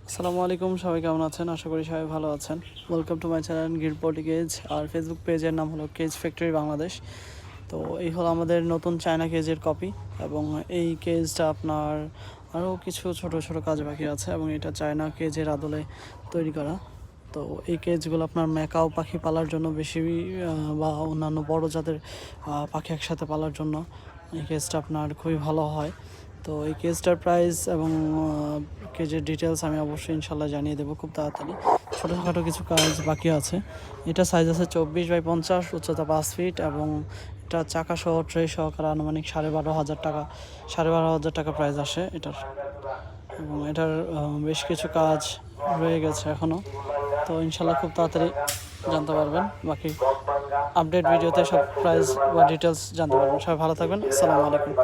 আসসালামু আলাইকুম, সবাই কেমন আছেন? আশা করি সবাই ভালো আছেন। ওয়েলকাম টু মাই চ্যানেল গিরপটি কেজ। আর ফেসবুক পেজের নাম হলো কেজ ফ্যাক্টরি বাংলাদেশ। তো এই হলো আমাদের নতুন চায়না কেজের কপি, এবং এই কেজটা আপনার আরও কিছু ছোট ছোট কাজ বাকি আছে, এবং এটা চায়না কেজের আদলে তৈরি করা। তো এই কেজগুলো আপনার ম্যাকাও পাখি পালার জন্য বেশি, বা অন্যান্য বড় জাতের পাখি একসাথে পালার জন্য এই কেজটা আপনার খুবই ভালো হয়। তো এই কেজটার প্রাইস এবং কেজের ডিটেলস আমি অবশ্যই ইনশাল্লাহ জানিয়ে দেবো খুব তাড়াতাড়ি। ছোটোখাটো কিছু কাজ বাকি আছে। এটা সাইজ আছে 24x50, উচ্চতা 5 ফিট, এবং এটা চাকা সহ ট্রে সহকারে আনুমানিক 12,500 টাকা, 12,500 টাকা প্রাইস আসে এটার। এবং এটার বেশ কিছু কাজ রয়ে গেছে এখনও। তো ইনশাল্লাহ খুব তাড়াতাড়ি জানতে পারবেন, বাকি আপডেট ভিডিওতে সব প্রাইস বা ডিটেলস জানতে পারবেন। সবাই ভালো থাকবেন। আসসালামু আলাইকুম।